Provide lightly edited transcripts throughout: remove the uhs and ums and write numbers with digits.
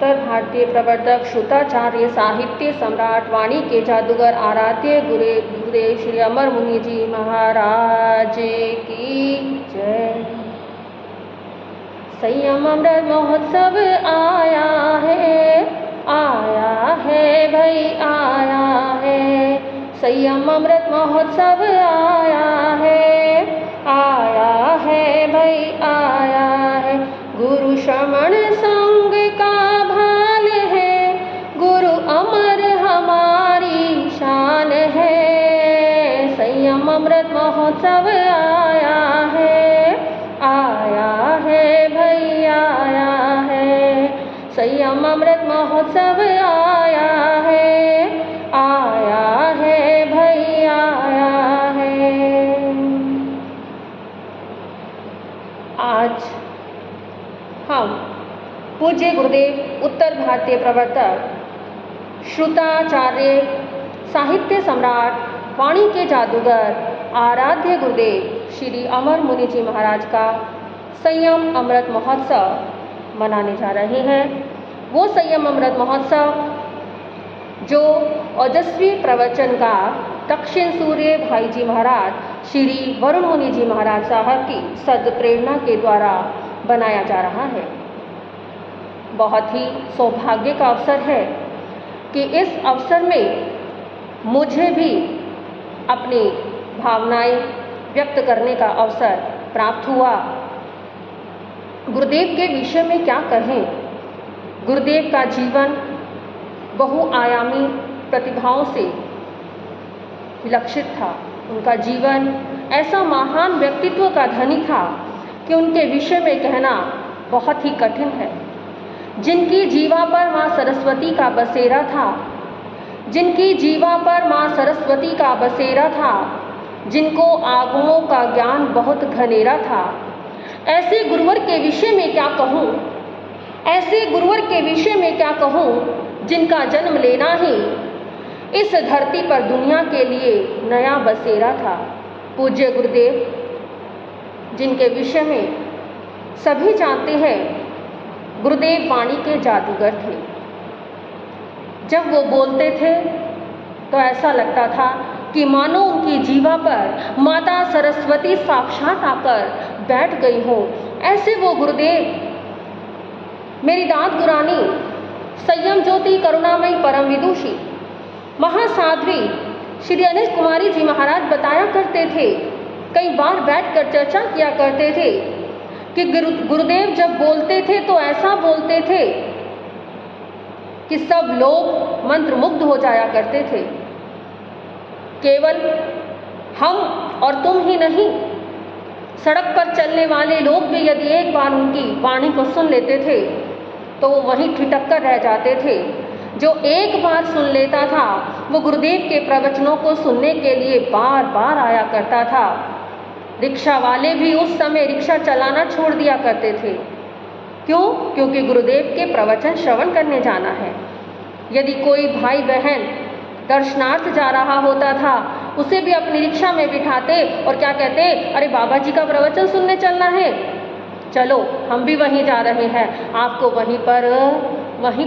उत्तर भारतीय प्रवर्तक श्रुताचार्य साहित्य सम्राट वाणी के जादूगर आराध्य गुरुदेव श्री अमर मुनि जी महाराज की जय। संयम अमृत महोत्सव आया है भाई आया है। संयम अमृत महोत्सव आया है भाई आया है। गुरु श्रवण संग का भाल है, गुरु अमर हमारी शान है। संयम अमृत महोत्सव आया है भाई आया है। संयम अमृत महोत्सव आया है भाई आया है। आज हम पूज्य गुरुदेव उत्तर भारतीय प्रवर्तक श्रुताचार्य साहित्य सम्राट वाणी के जादूगर आराध्य गुरुदेव श्री अमर मुनि जी महाराज का संयम अमृत महोत्सव मनाने जा रहे हैं। वो संयम अमृत महोत्सव जो ओजस्वी प्रवचन का दक्षिण सूर्य भाई जी महाराज श्री वरुण मुनि जी महाराज साहब की सद्प्रेरणा के द्वारा बनाया जा रहा है। बहुत ही सौभाग्य का अवसर है कि इस अवसर में मुझे भी अपनी भावनाएं व्यक्त करने का अवसर प्राप्त हुआ। गुरुदेव के विषय में क्या कहें। गुरुदेव का जीवन बहुआयामी प्रतिभाओं से विलक्षित था। उनका जीवन ऐसा महान व्यक्तित्व का धनी था कि उनके विषय में कहना बहुत ही कठिन है। जिनकी जीवा पर माँ सरस्वती का बसेरा था, जिनकी जीवा पर माँ सरस्वती का बसेरा था, जिनको आगमों का ज्ञान बहुत घनेरा था, ऐसे गुरुवर के विषय में क्या कहूँ, ऐसे गुरुवर के विषय में क्या कहूँ जिनका जन्म लेना ही इस धरती पर दुनिया के लिए नया बसेरा था। पूज्य गुरुदेव जिनके विषय में सभी जानते हैं, गुरुदेव वाणी के जादूगर थे। जब वो बोलते थे तो ऐसा लगता था कि मानो उनकी जीवा पर माता सरस्वती साक्षात आकर बैठ गई हो। ऐसे वो गुरुदेव, मेरी दाद गुरानी, संयम ज्योति करुणामयी परम विदुषी महासाध्वी श्री अनिल कुमारी जी महाराज बताया करते थे, कई बार बैठकर चर्चा किया करते थे कि गुरुदेव जब बोलते थे तो ऐसा बोलते थे कि सब लोग मंत्रमुग्ध हो जाया करते थे। केवल हम और तुम ही नहीं, सड़क पर चलने वाले लोग भी यदि एक बार उनकी वाणी को सुन लेते थे तो वो वहीं ठिठक कर रह जाते थे। जो एक बार सुन लेता था वो गुरुदेव के प्रवचनों को सुनने के लिए बार बार आया करता था। रिक्शा वाले भी उस समय रिक्शा चलाना छोड़ दिया करते थे। क्यों? क्योंकि गुरुदेव के प्रवचन श्रवण करने जाना है। यदि कोई भाई बहन दर्शनार्थ जा रहा होता था, उसे भी अपनी रिक्शा में बिठाते और क्या कहते, अरे बाबा जी का प्रवचन सुनने चलना है, चलो हम भी वहीं जा रहे हैं, आपको वहीं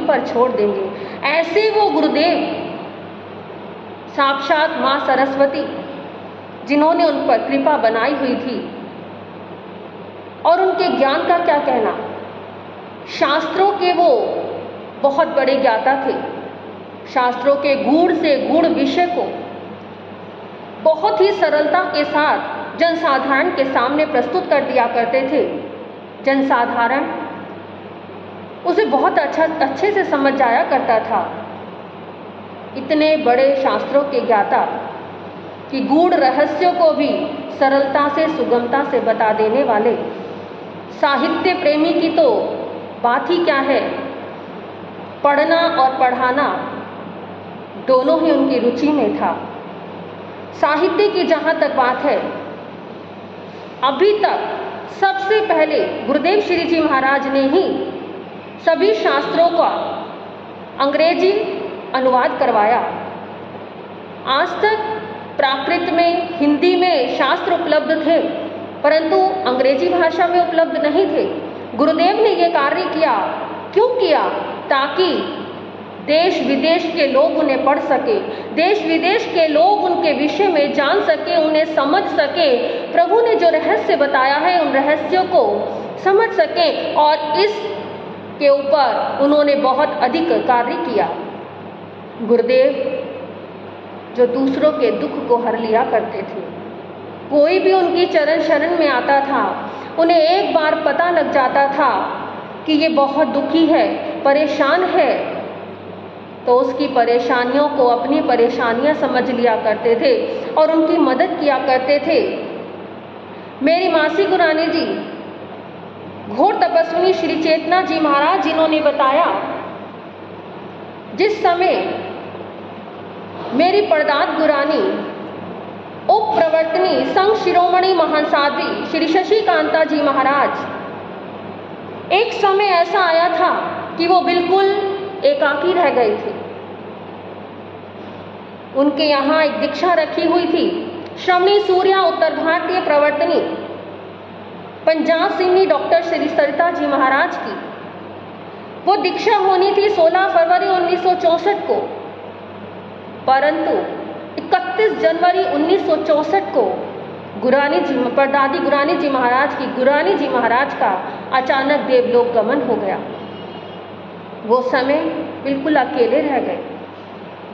पर छोड़ देंगे। ऐसे वो गुरुदेव साक्षात माँ सरस्वती जिन्होंने उन पर कृपा बनाई हुई थी। और उनके ज्ञान का क्या कहना, शास्त्रों के वो बहुत बड़े ज्ञाता थे। शास्त्रों के गूढ़ से गूढ़ विषय को बहुत ही सरलता के साथ जनसाधारण के सामने प्रस्तुत कर दिया करते थे। जनसाधारण उसे बहुत अच्छे से समझ जाया करता था। इतने बड़े शास्त्रों के ज्ञाता कि गूढ़ रहस्यों को भी सरलता से सुगमता से बता देने वाले साहित्य प्रेमी की तो बात ही क्या है। पढ़ना और पढ़ाना दोनों ही उनकी रुचि में था। साहित्य की जहाँ तक बात है, अभी तक सबसे पहले गुरुदेव श्री जी महाराज ने ही सभी शास्त्रों का अंग्रेजी अनुवाद करवाया। आज तक प्राकृत में, हिंदी में शास्त्र उपलब्ध थे, परंतु अंग्रेजी भाषा में उपलब्ध नहीं थे। गुरुदेव ने ये कार्य किया। क्यों किया? ताकि देश विदेश के लोग उन्हें पढ़ सके, देश विदेश के लोग उनके विषय में जान सके, उन्हें समझ सके। प्रभु ने जो रहस्य बताया है उन रहस्यों को समझ सके, और इसके ऊपर उन्होंने बहुत अधिक कार्य किया। गुरुदेव जो दूसरों के दुख को हर लिया करते थे, कोई भी उनकी चरण शरण में आता था, उन्हें एक बार पता लग जाता था कि ये बहुत दुखी है, परेशान है, तो उसकी परेशानियों को अपनी परेशानियां समझ लिया करते थे और उनकी मदद किया करते थे। मेरी मासी गुरानी जी, घोर तपस्विनी श्री चेतना जी महाराज, जिन्होंने बताया जिस समय मेरी परदाद गुरानी उप प्रवर्तनी संघ शिरोमणि महासाध्वी श्री शशिकांता जी महाराज, एक समय ऐसा आया था कि वो बिल्कुल एकाकी रह गए थे। उनके यहाँ एक दीक्षा रखी हुई थी, श्रमणी सूर्या उत्तर भारतीय प्रवर्तनी पंजाब सिंह डॉक्टर श्री सरिता जी महाराज की। वो दीक्षा होनी थी 16 फरवरी 1964 को, परंतु 31 जनवरी 1964 को गुरानी जी, परदादी गुरानी जी महाराज की, गुरानी जी महाराज का अचानक देवलोक गमन हो गया। वो समय बिल्कुल अकेले रह गए।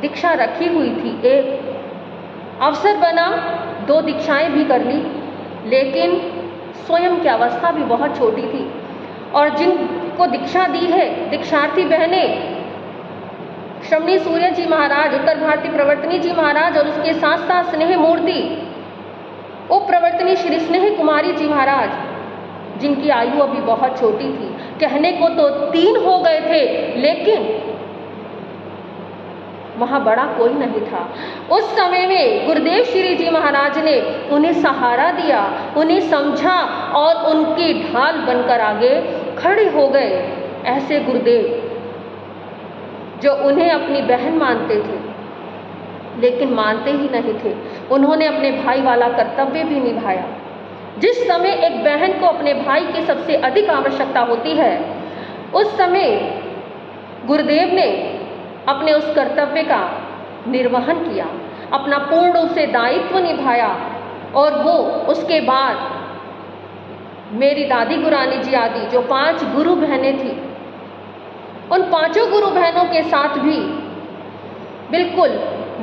दीक्षा रखी हुई थी, एक अवसर बना 2 दीक्षाएं भी कर ली, लेकिन स्वयं की अवस्था भी बहुत छोटी थी। और जिनको दीक्षा दी है, दीक्षार्थी बहनें श्रमणी सूर्य जी महाराज, उत्तर भारतीय प्रवर्तनी जी महाराज, और उसके साथ साथ स्नेह मूर्ति उप प्रवर्तनी श्री स्नेह कुमारी जी महाराज, जिनकी आयु अभी बहुत छोटी थी। कहने को तो 3 हो गए थे, लेकिन वहां बड़ा कोई नहीं था। उस समय में गुरुदेव श्री जी महाराज ने उन्हें सहारा दिया, उन्हें समझा और उनकी ढाल बनकर आगे खड़े हो गए। ऐसे गुरुदेव जो उन्हें अपनी बहन मानते थे, लेकिन मानते ही नहीं थे, उन्होंने अपने भाई वाला कर्तव्य भी निभाया। जिस समय एक बहन को अपने भाई की सबसे अधिक आवश्यकता होती है, उस समय गुरुदेव ने अपने उस कर्तव्य का निर्वहन किया, अपना पूर्ण रूप से दायित्व निभाया। और वो उसके बाद मेरी दादी गुरानी जी आदि जो 5 गुरु बहनें थी, उन 5 गुरु बहनों के साथ भी बिल्कुल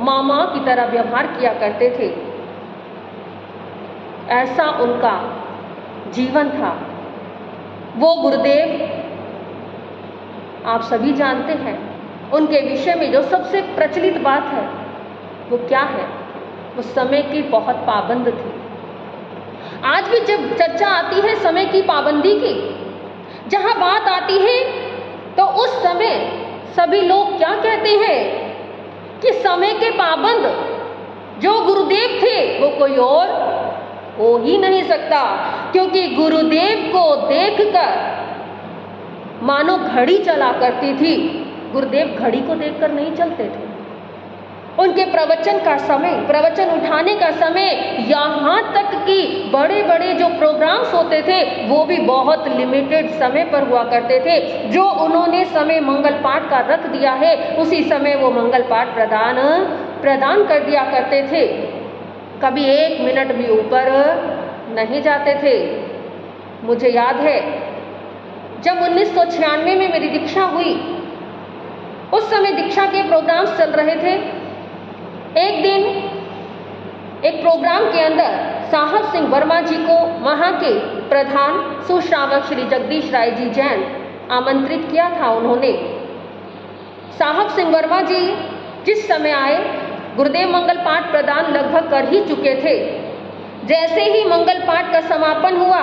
मामा की तरह व्यवहार किया करते थे। ऐसा उनका जीवन था। वो गुरुदेव आप सभी जानते हैं, उनके विषय में जो सबसे प्रचलित बात है वो क्या है? वो समय की बहुत पाबंद थे। आज भी जब चर्चा आती है समय की पाबंदी की, जहां बात आती है तो उस समय सभी लोग क्या कहते हैं कि समय के पाबंद जो गुरुदेव थे वो कोई और हो ही नहीं सकता, क्योंकि गुरुदेव को देखकर मानो घड़ी चला करती थी। गुरुदेव घड़ी को देखकर नहीं चलते थे। उनके प्रवचन का समय, प्रवचन उठाने का समय, यहाँ तक कि बड़े बड़े जो प्रोग्राम्स होते थे वो भी बहुत लिमिटेड समय पर हुआ करते थे। जो उन्होंने समय मंगल पाठ का रख दिया है, उसी समय वो मंगल पाठ प्रदान कर दिया करते थे। कभी 1 मिनट भी ऊपर नहीं जाते थे। मुझे याद है जब 1996 में मेरी दीक्षा हुई, उस समय दीक्षा के प्रोग्राम्स चल रहे थे। एक दिन एक प्रोग्राम के अंदर साहब सिंह वर्मा जी को वहाँ के प्रधान सुश्रावक श्री जगदीश राय जी जैन आमंत्रित किया था। उन्होंने साहब सिंह वर्मा जी जिस समय आए, गुरुदेव मंगल पाठ प्रदान लगभग कर ही चुके थे। जैसे ही मंगल पाठ का समापन हुआ,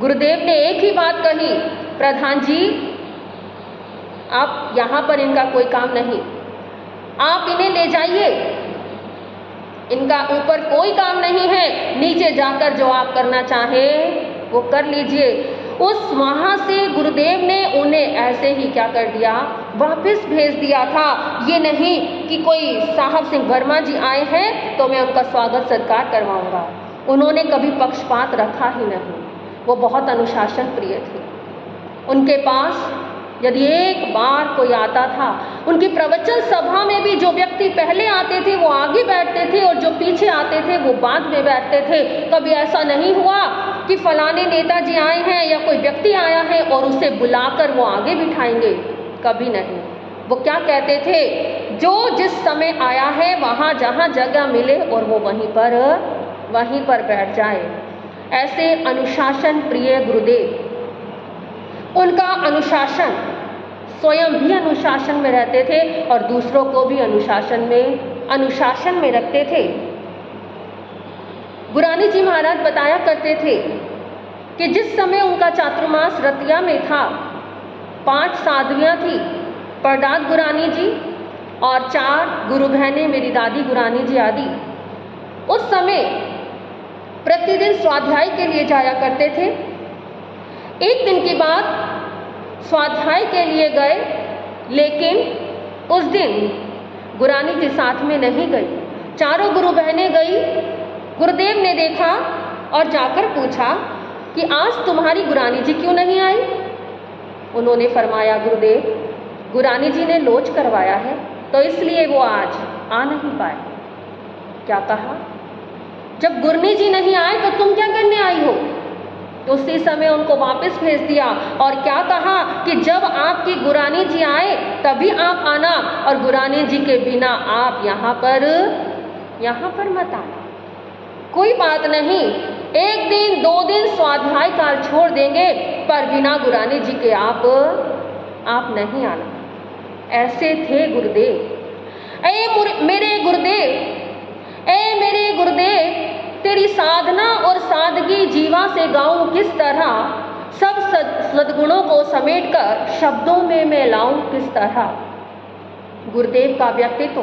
गुरुदेव ने एक ही बात कही, प्रधान जी आप यहाँ पर इनका कोई काम नहीं, आप इन्हें ले जाइए, इनका ऊपर कोई काम नहीं है, नीचे जाकर जो आप करना चाहें वो कर लीजिए। उस वहाँ से गुरुदेव ने उन्हें ऐसे ही क्या कर दिया, वापस भेज दिया था। ये नहीं कि कोई साहब सिंह वर्मा जी आए हैं तो मैं उनका स्वागत सत्कार करवाऊंगा। उन्होंने कभी पक्षपात रखा ही नहीं। वो बहुत अनुशासन प्रिय थे। उनके पास यदि एक बार कोई आता था, उनकी प्रवचन सभा में भी जो व्यक्ति पहले आते थे वो आगे बैठते थे और जो पीछे आते थे वो बाद में बैठते थे। कभी ऐसा नहीं हुआ कि फलाने नेताजी आए हैं या कोई व्यक्ति आया है और उसे बुलाकर वो आगे बिठाएंगे, कभी नहीं। वो क्या कहते थे, जो जिस समय आया है वहाँ जहाँ जगह मिले और वो वहीं पर बैठ जाए। ऐसे अनुशासन प्रिय गुरुदेव, उनका अनुशासन, स्वयं भी अनुशासन में रहते थे और दूसरों को भी अनुशासन में रखते थे। गुरानी जी महाराज बताया करते थे कि जिस समय उनका चातुर्मास रतिया में था, 5 साधवियाँ थी, परदाद गुरानी जी और 4 गुरु बहनें, मेरी दादी गुरानी जी आदि, उस समय प्रतिदिन स्वाध्याय के लिए जाया करते थे। एक दिन की बात, स्वाध्याय के लिए गए, लेकिन उस दिन गुरानी जी साथ में नहीं गई, चारों गुरु बहनें गई। गुरुदेव ने देखा और जाकर पूछा कि आज तुम्हारी गुरानी जी क्यों नहीं आई? उन्होंने फरमाया, गुरुदेव, गुरानी जी ने लोच करवाया है तो इसलिए वो आज आ नहीं पाए। क्या कहा? जब गुरनी जी नहीं आए तो तुम क्या करने आई हो? तो उसी समय उनको वापस भेज दिया और क्या कहा कि जब आपकी गुरानी जी आए तभी आप आना और गुरानी जी के बिना आप यहाँ पर मत आना। कोई बात नहीं, 1 दिन 2 दिन स्वाध्याय काल छोड़ देंगे, पर बिना गुरानी जी के आप नहीं आना। ऐसे थे गुरुदेव। मेरे गुरुदेव, तेरी साधना और सादगी जीवा से गाऊं किस तरह, सब सद्गुणों को समेटकर शब्दों में मैं लाऊं किस तरह। गुरुदेव का व्यक्तित्व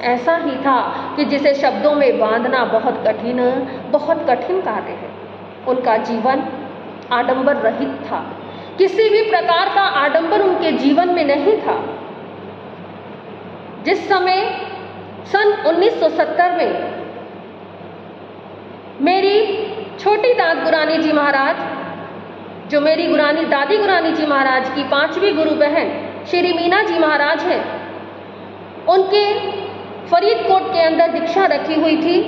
ऐसा ही था कि जिसे शब्दों में बांधना बहुत कठिन कहते हैं। उनका जीवन आडंबर रहित था, किसी भी प्रकार का आडंबर उनके जीवन में नहीं था। जिस समय सन 1970 में मेरी छोटी दाद गुरानी जी महाराज, जो मेरी दादी गुरानी जी महाराज की 5वीं गुरु बहन श्री मीना जी महाराज हैं, उनके फरीदकोट के अंदर दीक्षा रखी हुई थी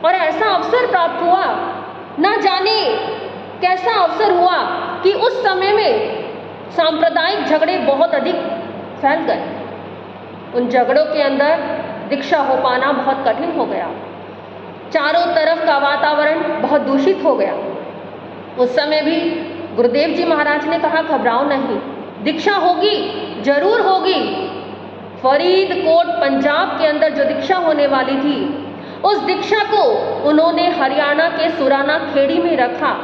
और ऐसा अवसर प्राप्त हुआ, ना जाने कैसा अवसर हुआ कि उस समय में सांप्रदायिक झगड़े बहुत अधिक फैल गए। उन झगड़ों के अंदर दीक्षा हो पाना बहुत कठिन हो गया। चारों तरफ का वातावरण बहुत दूषित हो गया। उस समय भी गुरुदेव जी महाराज ने कहा, घबराओ नहीं, दीक्षा होगी, जरूर होगी। फरीदकोट पंजाब के अंदर जो दीक्षा होने वाली थी, उस दीक्षा को उन्होंने हरियाणा के सुराना खेड़ी में रखा।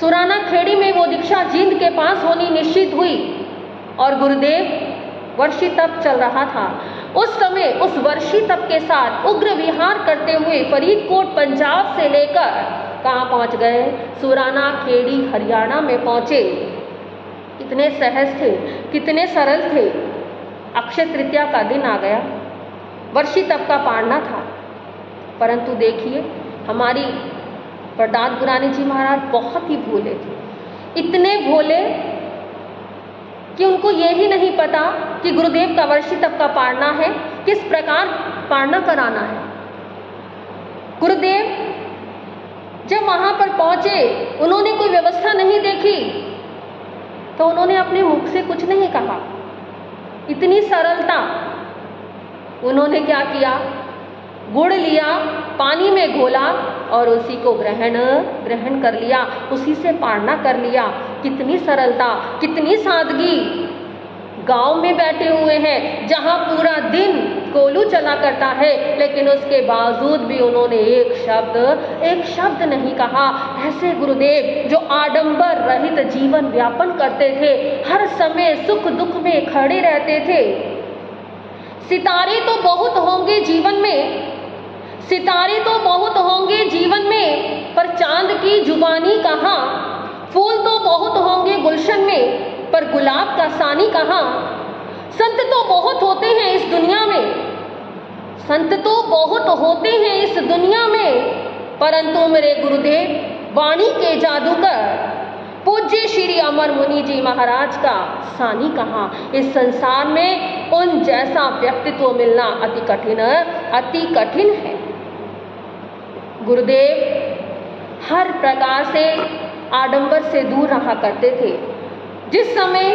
सुराना खेड़ी में वो दीक्षा जींद के पास होनी निश्चित हुई और गुरुदेव, वर्षी तप चल रहा था उस समय, उस वर्षी तप के साथ उग्र विहार करते हुए फरीदकोट पंजाब से लेकर कहाँ पहुँच गए? सुराना खेड़ी हरियाणा में पहुँचे। कितने सहज थे, कितने सरल थे। अक्षय तृतीया का दिन आ गया, वर्षी तप का पाड़ना था, परंतु देखिए हमारी परदाद गुरानी जी महाराज बहुत ही भोले थे। इतने भोले कि उनको ये ही नहीं पता कि गुरुदेव का वर्षी तप का पाड़ना है, किस प्रकार पाड़ना कराना है। गुरुदेव जब वहाँ पर पहुँचे, उन्होंने कोई व्यवस्था नहीं देखी तो उन्होंने अपने मुख से कुछ नहीं कहा। इतनी सरलता। उन्होंने क्या किया? गुड़ लिया, पानी में घोला और उसी को ग्रहण कर लिया, उसी से पाड़ना कर लिया। कितनी सरलता, कितनी सादगी। गांव में बैठे हुए हैं जहां पूरा दिन कोलू चला करता है, लेकिन उसके बावजूद भी उन्होंने एक शब्द नहीं कहा। ऐसे गुरुदेव जो आडंबर रहित जीवन व्यापन करते थे, हर समय सुख दुख में खड़े रहते थे। सितारे तो बहुत होंगे जीवन में, सितारे तो बहुत होंगे जीवन में, पर चांद की जुबानी कहाँ। फूल तो बहुत होंगे गुलशन में, पर गुलाब का सानी कहाँ। संत तो बहुत होते हैं इस दुनिया में, संत तो बहुत होते हैं इस दुनिया में, परंतु मेरे गुरुदेव वाणी के जादूगर, पूज्य श्री अमर मुनि जी महाराज का सानी कहाँ। इस संसार में उन जैसा व्यक्तित्व मिलना अति कठिन है। गुरुदेव हर प्रकार से आडंबर से दूर रहा करते थे। जिस समय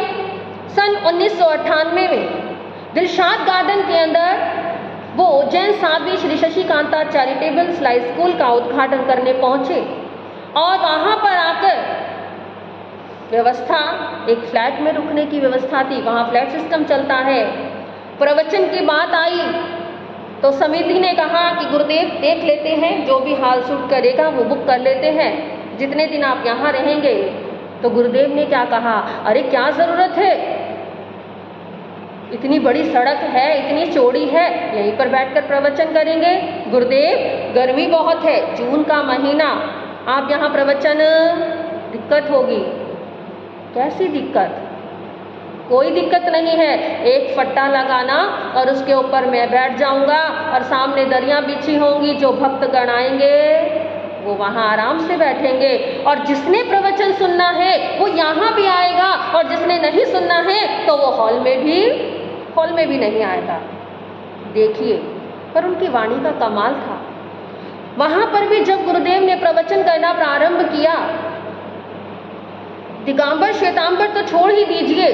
सन 1998 में दिलशाद गार्डन के अंदर वो Ujjain Sadhvi Shri Shashikanta charitable sly school का उद्घाटन करने पहुंचे और वहां पर आकर व्यवस्था, एक फ्लैट में रुकने की व्यवस्था थी, वहां फ्लैट सिस्टम चलता है। प्रवचन की बात आई तो समिति ने कहा कि गुरुदेव देख लेते हैं, जो भी हाल सूट करेगा वो बुक कर लेते हैं, जितने दिन आप यहाँ रहेंगे। तो गुरुदेव ने क्या कहा, अरे क्या ज़रूरत है, इतनी बड़ी सड़क है, इतनी चौड़ी है, यहीं पर बैठकर प्रवचन करेंगे। गुरुदेव गर्मी बहुत है, जून का महीना, आप यहाँ प्रवचन, दिक्कत होगी। कैसी दिक्कत? कोई दिक्कत नहीं है, एक फट्टा लगाना और उसके ऊपर मैं बैठ जाऊंगा और सामने दरियां बिछी होंगी, जो भक्तगण आएंगे वो वहाँ आराम से बैठेंगे और जिसने प्रवचन सुनना है वो यहाँ भी आएगा और जिसने नहीं सुनना है तो वो हॉल में भी नहीं आएगा। देखिए, पर उनकी वाणी का कमाल था। वहां पर भी जब गुरुदेव ने प्रवचन करना प्रारंभ किया, दिगंबर श्वेतांबर तो छोड़ ही दीजिए,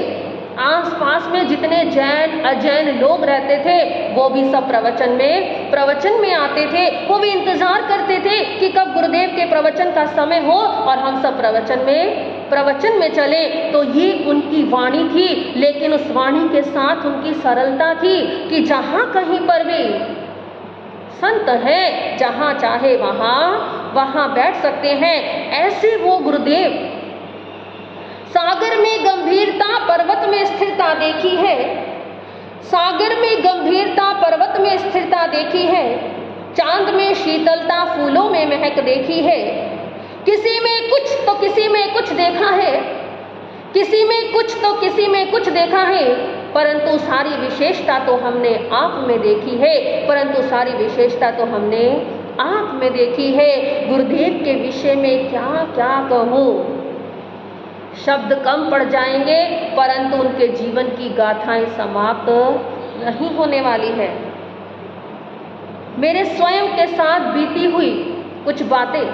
आसपास में जितने जैन अजैन लोग रहते थे वो भी सब प्रवचन में आते थे। वो भी इंतजार करते थे कि कब गुरुदेव के प्रवचन का समय हो और हम सब प्रवचन में चले। तो ये उनकी वाणी थी, लेकिन उस वाणी के साथ उनकी सरलता थी कि जहाँ कहीं पर भी संत है, जहाँ चाहे वहाँ बैठ सकते हैं। ऐसे वो गुरुदेव। सागर में गंभीरता पर्वत में स्थिरता देखी है, सागर में गंभीरता पर्वत में स्थिरता देखी है, चांद में शीतलता फूलों में महक देखी है। किसी में कुछ तो किसी में कुछ देखा है, किसी में कुछ तो किसी में कुछ देखा है, परंतु सारी विशेषता तो हमने आप में देखी है, परंतु सारी विशेषता तो हमने आप में देखी है। गुरुदेव के विषय में क्या क्या कहूँ, शब्द कम पड़ जाएंगे, परंतु उनके जीवन की गाथाएं समाप्त नहीं होने वाली है। मेरे स्वयं के साथ बीती हुई कुछ बातें,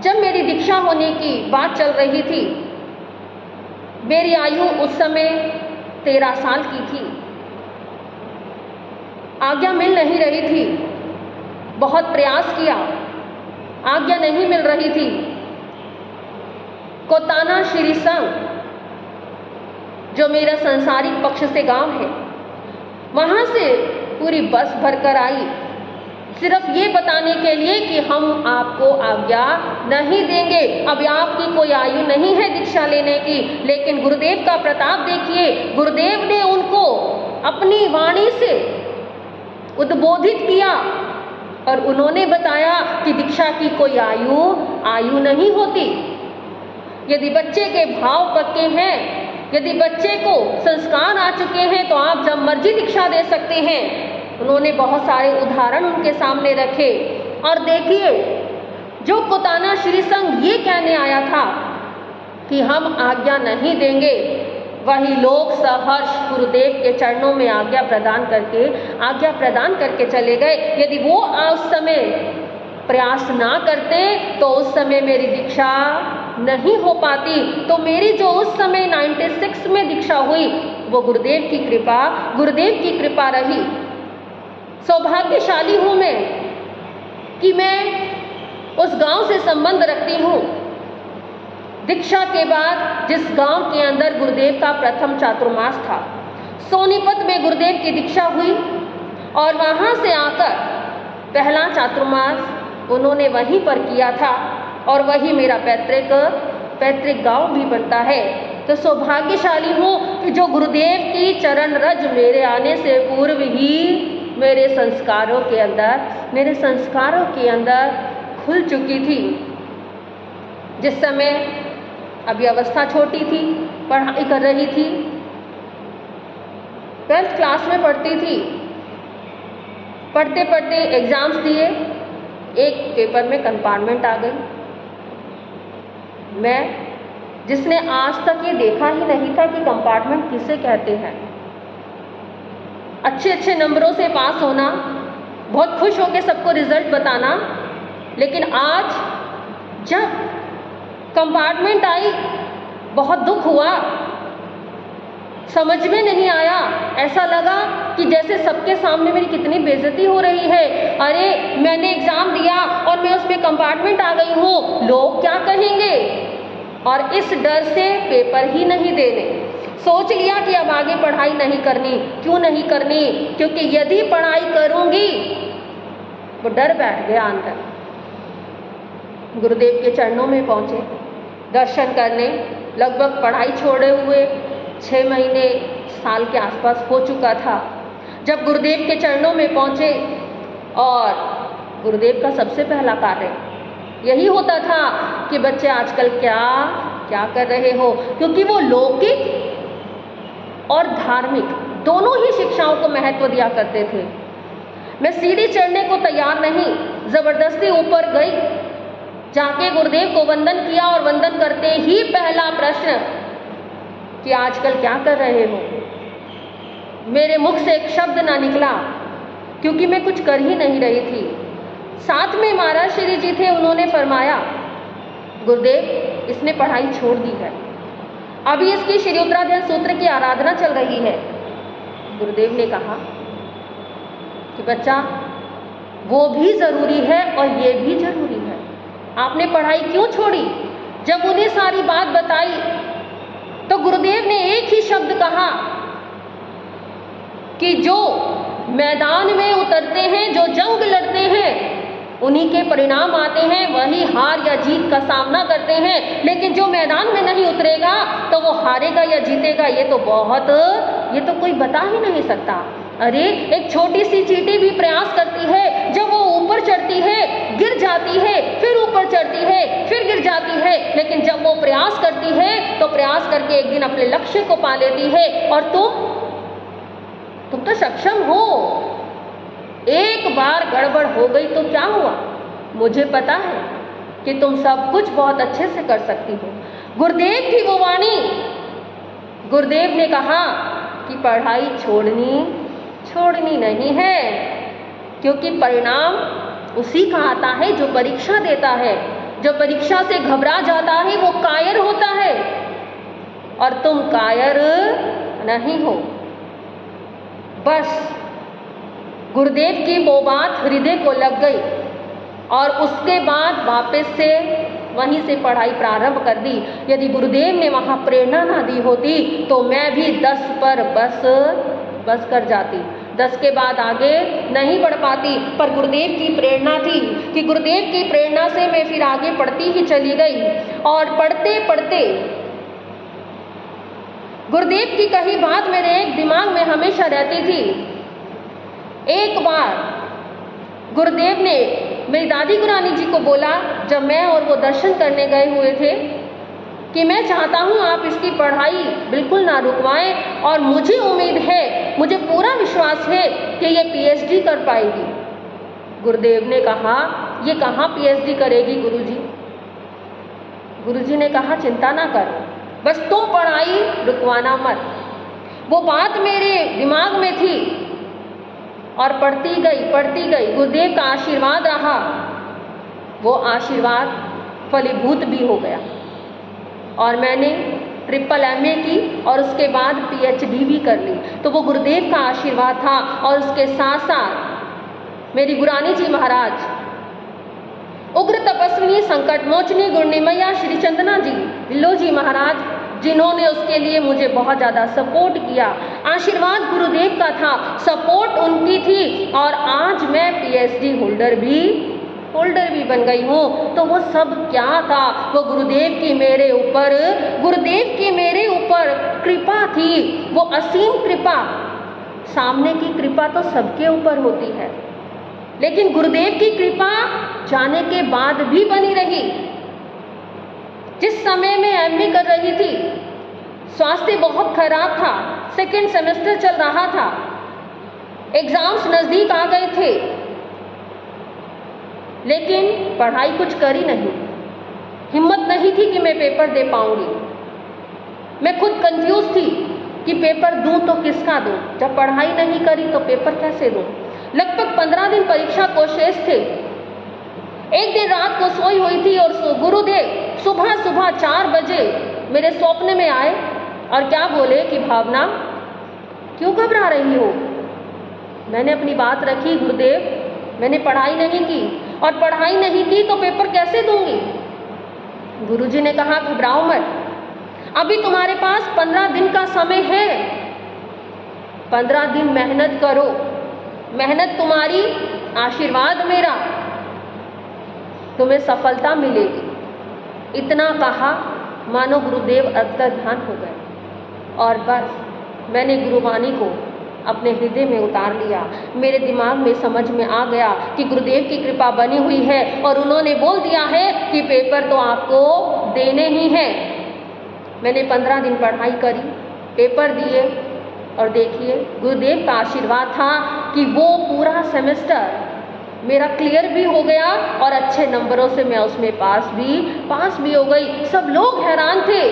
जब मेरी दीक्षा होने की बात चल रही थी, मेरी आयु उस समय 13 साल की थी, आज्ञा मिल नहीं रही थी, बहुत प्रयास किया, आज्ञा नहीं मिल रही थी। कोताना श्री संघ, जो मेरा संसारिक पक्ष से गांव है, वहां से पूरी बस भरकर आई, सिर्फ ये बताने के लिए कि हम आपको आज्ञा नहीं देंगे। अब आपकी कोई आयु नहीं है दीक्षा लेने की, लेकिन गुरुदेव का प्रताप देखिए। गुरुदेव ने उनको अपनी वाणी से उद्बोधित किया और उन्होंने बताया कि दीक्षा की कोई आयु नहीं होती। यदि बच्चे के भाव पक्के हैं, यदि बच्चे को संस्कार आ चुके हैं, तो आप जब मर्जी दीक्षा दे सकते हैं। उन्होंने बहुत सारे उदाहरण उनके सामने रखे और देखिए, जो कोताना श्री संघ ये कहने आया था कि हम आज्ञा नहीं देंगे, वही लोग सहर्ष गुरुदेव के चरणों में आज्ञा प्रदान करके चले गए। यदि वो उस समय प्रयास ना करते तो उस समय मेरी दीक्षा नहीं हो पाती। तो मेरी जो उस समय 96 में दीक्षा हुई, वो गुरुदेव की कृपा रही। सौभाग्यशाली हूँ मैं कि मैं उस गांव से संबंध रखती हूँ। दीक्षा के बाद जिस गांव के अंदर गुरुदेव का प्रथम चातुर्मास था, सोनीपत में गुरुदेव की दीक्षा हुई और वहाँ से आकर पहला चातुर्मास उन्होंने वहीं पर किया था और वही मेरा पैतृक गांव भी बनता है। तो सौभाग्यशाली हूँ कि जो गुरुदेव की चरण रज मेरे आने से पूर्व ही मेरे संस्कारों के अंदर खुल चुकी थी। जिस समय अभी अवस्था छोटी थी, पढ़ाई कर रही थी, 12th क्लास में पढ़ती थी, पढ़ते पढ़ते एग्जाम्स दिए, एक पेपर में कंपार्टमेंट आ गई, मैं, जिसने आज तक ये देखा ही नहीं था कि कंपार्टमेंट किसे कहते हैं, अच्छे अच्छे नंबरों से पास होना, बहुत खुश होकर सबको रिजल्ट बताना, लेकिन आज जब कंपार्टमेंट आई बहुत दुख हुआ, समझ में नहीं आया। ऐसा लगा कि जैसे सबके सामने मेरी कितनी बेइज्जती हो रही है। अरे मैंने एग्जाम दिया और मैं उसमें कंपार्टमेंट आ गई हूँ, लोग क्या कहेंगे, और इस डर से पेपर ही नहीं देने। सोच लिया कि अब आगे पढ़ाई नहीं करनी। क्यों नहीं करनी? क्योंकि यदि पढ़ाई करूंगी, वो डर बैठ गया अंदर। गुरुदेव के चरणों में पहुंचे दर्शन करने। लगभग पढ़ाई छोड़े हुए 6 महीने साल के आसपास हो चुका था जब गुरुदेव के चरणों में पहुंचे। और गुरुदेव का सबसे पहला कार्य यही होता था कि बच्चे आजकल क्या क्या कर रहे हो, क्योंकि वो लौकिक और धार्मिक दोनों ही शिक्षाओं को महत्व दिया करते थे। मैं सीढ़ी चढ़ने को तैयार नहीं, जबरदस्ती ऊपर गई, जाके गुरुदेव को वंदन किया और वंदन करते ही पहला प्रश्न कि आजकल क्या कर रहे हो। मेरे मुख से एक शब्द ना निकला, क्योंकि मैं कुछ कर ही नहीं रही थी। साथ में महाराज श्री जी थे, उन्होंने फरमाया, गुरुदेव इसने पढ़ाई छोड़ दी है, अभी इसकी श्री उत्तराध्याय सूत्र की आराधना चल रही है। गुरुदेव ने कहा कि बच्चा वो भी जरूरी है और ये भी जरूरी है, आपने पढ़ाई क्यों छोड़ी? जब उन्हें सारी बात बताई तो गुरुदेव ने एक ही शब्द कहा कि जो मैदान में उतरते हैं, जो जंग लड़ते हैं, उन्हीं के परिणाम आते हैं, वही हार या जीत का सामना करते हैं। लेकिन जो मैदान में नहीं उतरेगा तो वो हारेगा या जीतेगा, ये तो कोई बता ही नहीं सकता। अरे एक छोटी सी चींटी भी प्रयास करती है, जब वो ऊपर चढ़ती है गिर जाती है, फिर ऊपर चढ़ती है फिर गिर जाती है, लेकिन जब वो प्रयास करती है तो प्रयास करके एक दिन अपने लक्ष्य को पा लेती है। और तुम तो सक्षम हो। एक बार गड़बड़ हो गई तो क्या हुआ? मुझे पता है कि तुम सब कुछ बहुत अच्छे से कर सकती हो। गुरुदेव की वो वाणी, गुरुदेव ने कहा कि पढ़ाई छोड़नी नहीं है, क्योंकि परिणाम उसी का आता है जो परीक्षा देता है। जो परीक्षा से घबरा जाता है वो कायर होता है, और तुम कायर नहीं हो। बस गुरुदेव की वो बात हृदय को लग गई और उसके बाद वापस से वहीं से पढ़ाई प्रारंभ कर दी। यदि गुरुदेव ने वहाँ प्रेरणा ना दी होती तो मैं भी 10 पर बस कर जाती, 10 के बाद आगे नहीं बढ़ पाती। पर गुरुदेव की प्रेरणा थी कि गुरुदेव की प्रेरणा से मैं फिर आगे पढ़ती ही चली गई। और पढ़ते पढ़ते गुरुदेव की कही बात मेरे एक दिमाग में हमेशा रहती थी। एक बार गुरुदेव ने मेरी दादी गुरानी जी को बोला, जब मैं और वो दर्शन करने गए हुए थे, कि मैं चाहता हूँ आप इसकी पढ़ाई बिल्कुल ना रुकवाएं, और मुझे उम्मीद है, मुझे पूरा विश्वास है कि ये पीएचडी कर पाएगी। गुरुदेव ने कहा, ये कहाँ पीएचडी करेगी गुरुजी? गुरुजी ने कहा, चिंता ना कर, बस तुम पढ़ाई रुकवाना मत। वो बात मेरे दिमाग में थी और पढ़ती गई। गुरुदेव का आशीर्वाद रहा, वो आशीर्वाद फलीभूत भी हो गया और मैंने ट्रिपल MA की और उसके बाद PhD भी कर ली। तो वो गुरुदेव का आशीर्वाद था। और उसके साथ साथ मेरी गुरानी जी महाराज, उग्र तपस्विनी, संकट मोचनी, गुणनिमैया श्री चंदना जी ढिल्लो जी महाराज, जिन्होंने उसके लिए मुझे बहुत ज़्यादा सपोर्ट किया। आशीर्वाद गुरुदेव का था, सपोर्ट उनकी थी, और आज मैं PhD होल्डर भी बन गई हूँ। तो वो सब क्या था? वो गुरुदेव की मेरे ऊपर कृपा थी, वो असीम कृपा। सामने की कृपा तो सबके ऊपर होती है, लेकिन गुरुदेव की कृपा जाने के बाद भी बनी रही। जिस समय में MA कर रही थी, स्वास्थ्य बहुत खराब था, सेकेंड सेमेस्टर चल रहा था, एग्जाम्स नजदीक आ गए थे, लेकिन पढ़ाई कुछ करी नहीं। हिम्मत नहीं थी कि मैं पेपर दे पाऊंगी। मैं खुद कंफ्यूज थी कि पेपर दूं तो किसका दूं, जब पढ़ाई नहीं करी तो पेपर कैसे दूं। लगभग 15 दिन परीक्षा को शेष थे। एक दिन रात को सोई हुई थी और गुरुदेव सुबह 4 बजे मेरे स्वप्न में आए और क्या बोले कि भावना, क्यों घबरा रही हो। मैंने अपनी बात रखी, गुरुदेव मैंने पढ़ाई नहीं की और पढ़ाई नहीं की तो पेपर कैसे दूंगी। गुरुजी ने कहा घबराओ मत, अभी तुम्हारे पास 15 दिन का समय है। 15 दिन मेहनत करो, मेहनत तुम्हारी आशीर्वाद मेरा, तुम्हें सफलता मिलेगी। इतना कहा मानो गुरुदेव अंतर्ध्यान हो गए और बस मैंने गुरुवाणी को अपने हृदय में उतार लिया। मेरे दिमाग में समझ में आ गया कि गुरुदेव की कृपा बनी हुई है और उन्होंने बोल दिया है कि पेपर तो आपको देने ही हैं। मैंने 15 दिन पढ़ाई करी, पेपर दिए और देखिए गुरुदेव का आशीर्वाद था कि वो पूरा सेमेस्टर मेरा क्लियर भी हो गया और अच्छे नंबरों से मैं उसमें पास भी हो गई। सब लोग हैरान थे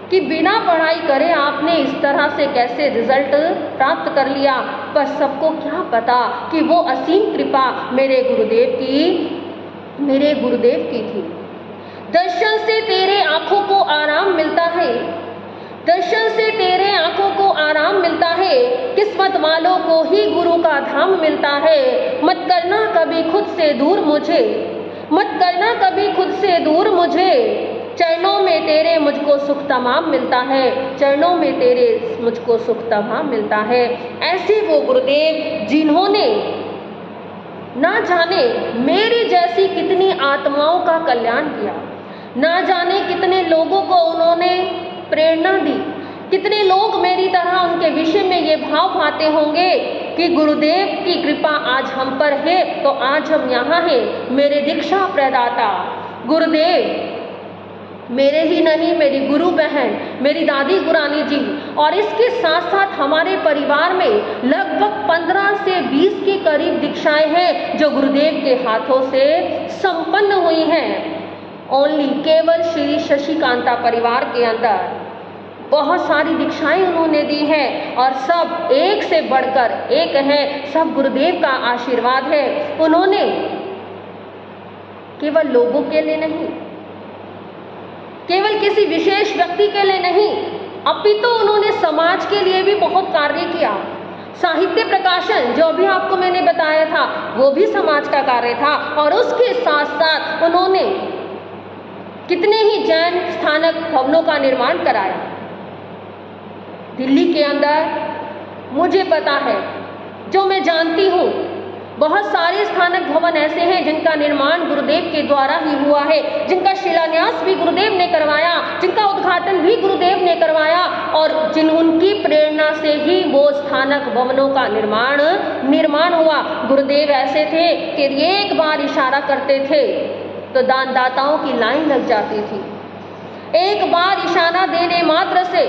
कि बिना पढ़ाई करे आपने इस तरह से कैसे रिजल्ट प्राप्त कर लिया। पर सबको क्या पता कि वो असीम कृपा मेरे गुरुदेव की थी। दर्शन से तेरे आंखों को आराम मिलता है, दर्शन से तेरे आंखों को आराम मिलता है, किस्मत वालों को ही गुरु का धाम मिलता है। मत करना कभी खुद से दूर मुझे, मत करना कभी खुद से दूर मुझे, चरणों में तेरे मुझको सुख तमाम मिलता है, चरणों में तेरे मुझको सुख तमाम मिलता है। ऐसे वो गुरुदेव जिन्होंने ना जाने मेरी जैसी कितनी आत्माओं का कल्याण किया, ना जाने कितने लोगों को उन्होंने प्रेरणा दी, कितने लोग मेरी तरह उनके विषय में ये भाव पाते होंगे कि गुरुदेव की कृपा आज हम पर है तो आज हम यहाँ हैं। मेरे दीक्षा प्रदाता गुरुदेव मेरे ही नहीं, मेरी गुरु बहन, मेरी दादी गुरानी जी और इसके साथ साथ हमारे परिवार में लगभग 15 से 20 के करीब दीक्षाएं हैं जो गुरुदेव के हाथों से संपन्न हुई हैं। ओनली केवल श्री शशिकांता परिवार के अंदर बहुत सारी दीक्षाएं उन्होंने दी हैं और सब एक से बढ़कर एक है, सब गुरुदेव का आशीर्वाद है। उन्होंने केवल लोगों के लिए नहीं, केवल किसी विशेष व्यक्ति के लिए नहीं, अपितु उन्होंने समाज के लिए भी बहुत कार्य किया। साहित्य प्रकाशन जो अभी आपको मैंने बताया था वो भी समाज का कार्य था और उसके साथ साथ उन्होंने कितने ही जैन स्थानक भवनों का निर्माण कराया। दिल्ली के अंदर मुझे पता है, जो मैं जानती हूँ, बहुत सारे स्थानक भवन ऐसे हैं जिनका निर्माण गुरुदेव के द्वारा ही हुआ है, जिनका शिलान्यास भी गुरुदेव ने करवाया, जिनका उद्घाटन भी गुरुदेव ने करवाया और उनकी प्रेरणा से ही वो स्थानक भवनों का निर्माण हुआ। गुरुदेव ऐसे थे कि एक बार इशारा करते थे तो दानदाताओं की लाइन लग जाती थी। एक बार इशारा देने मात्र से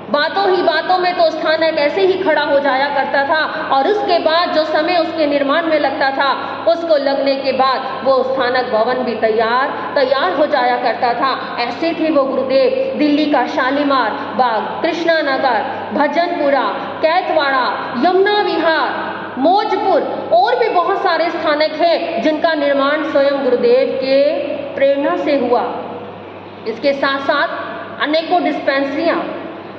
बातों ही बातों में तो स्थानक ऐसे ही खड़ा हो जाया करता था और उसके बाद जो समय उसके निर्माण में लगता था उसको लगने के बाद वो स्थानक भवन भी तैयार हो जाया करता था। ऐसे थे वो गुरुदेव। दिल्ली का शालीमार बाग, कृष्णा नगर, भजनपुरा, कैतवाड़ा, यमुना विहार, मौजपुर और भी बहुत सारे स्थानक हैं जिनका निर्माण स्वयं गुरुदेव के प्रेरणा से हुआ। इसके साथ साथ अनेकों डिस्पेंसरियां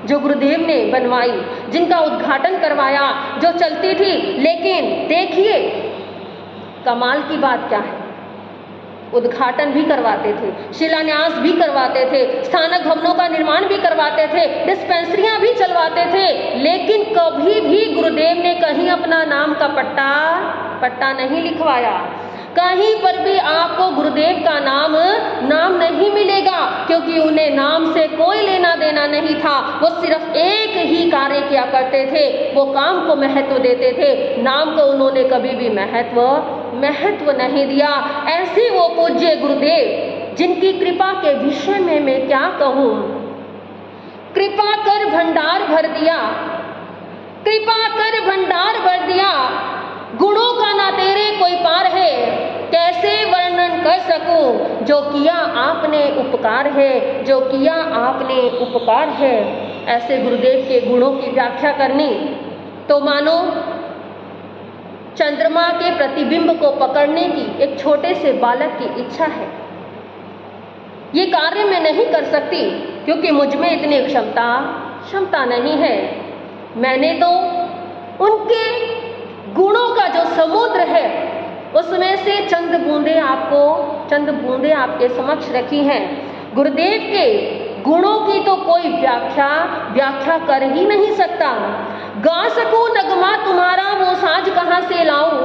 जो गुरुदेव ने बनवाई, जिनका उद्घाटन करवाया, जो चलती थी। लेकिन देखिए कमाल की बात क्या है, उद्घाटन भी करवाते थे, शिलान्यास भी करवाते थे, स्थानक भवनों का निर्माण भी करवाते थे, डिस्पेंसरियां भी चलवाते थे, लेकिन कभी भी गुरुदेव ने कहीं अपना नाम का पट्टा नहीं लिखवाया। कहीं पर भी आपको गुरुदेव का नाम नहीं मिलेगा क्योंकि उन्हें नाम से कोई लेना देना नहीं था। वो सिर्फ एक ही कार्य किया करते थे, वो काम को महत्व देते थे, नाम को उन्होंने कभी भी महत्व नहीं दिया। ऐसे वो पूज्य गुरुदेव जिनकी कृपा के विषय में मैं क्या कहूँ। कृपा कर भंडार भर दिया, कृपा कर भंडार भर दिया, गुणों का ना तेरे कोई पार है, कैसे वर्णन कर सकूं जो किया आपने उपकार है, जो किया आपने उपकार है। ऐसे गुरुदेव के गुणों की व्याख्या करनी तो मानो चंद्रमा के प्रतिबिंब को पकड़ने की एक छोटे से बालक की इच्छा है। ये कार्य मैं नहीं कर सकती क्योंकि मुझ में इतनी क्षमता नहीं है। मैंने तो उनके गुणों का जो समुद्र है उसमें से चंद बूंदे आपके समक्ष रखी हैं। गुरुदेव के गुणों की तो कोई व्याख्या कर ही नहीं सकता। गा सकूं नगमा तुम्हारा वो साज कहाँ से लाऊं,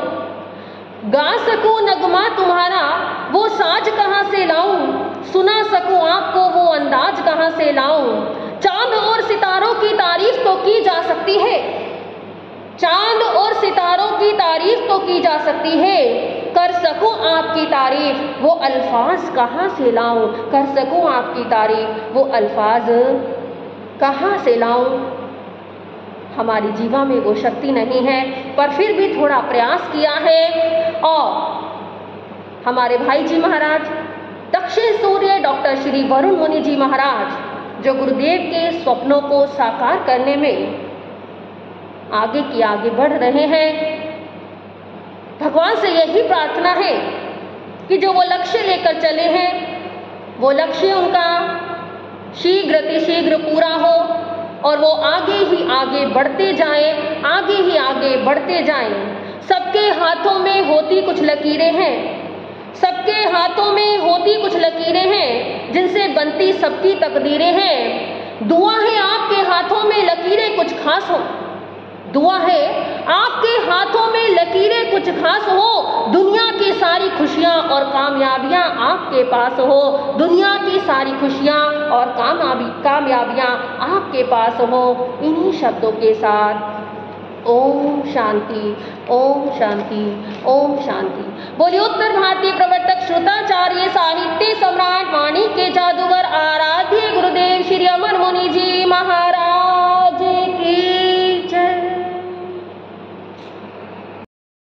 गा सकूं नगमा तुम्हारा वो साज कहाँ से लाऊं, सुना सकूं आपको वो अंदाज कहाँ से लाऊं। चांद और सितारों की तारीफ तो की जा सकती है, चांद और सितारों की तारीफ तो की जा सकती है, कर सकूं आपकी तारीफ वो अल्फाज कहाँ से लाऊं, कर सकूं आपकी तारीफ वो अल्फाज कहाँ से लाऊं। हमारी जीवा में वो शक्ति नहीं है, पर फिर भी थोड़ा प्रयास किया है। और हमारे भाई जी महाराज दक्षिण सूर्य डॉक्टर श्री वरुण मुनि जी महाराज जो गुरुदेव के स्वप्नों को साकार करने में आगे की आगे बढ़ रहे हैं, भगवान से यही प्रार्थना है कि जो वो लक्ष्य लेकर चले हैं वो लक्ष्य उनका शीघ्र पूरा हो और वो आगे ही आगे बढ़ते जाएं, आगे ही आगे बढ़ते जाएं। सबके हाथों में होती कुछ लकीरें हैं, सबके हाथों में होती कुछ लकीरें हैं जिनसे बनती सबकी तकदीरें हैं। दुआ है आपके हाथों में लकीरें कुछ खास हो, दुआ है आपके हाथों में लकीरें कुछ खास हो, दुनिया की सारी खुशियां और कामयाबियां आपके पास हो, दुनिया की सारी खुशियां और कामयाबियां आपके पास हो। इन्हीं शब्दों के साथ ओम शांति, ओम शांति, ओम शांति। बोलिए उत्तर भारतीय प्रवर्तक श्रुताचार्य साहित्य सम्राट वाणी के जादूगर आराध्य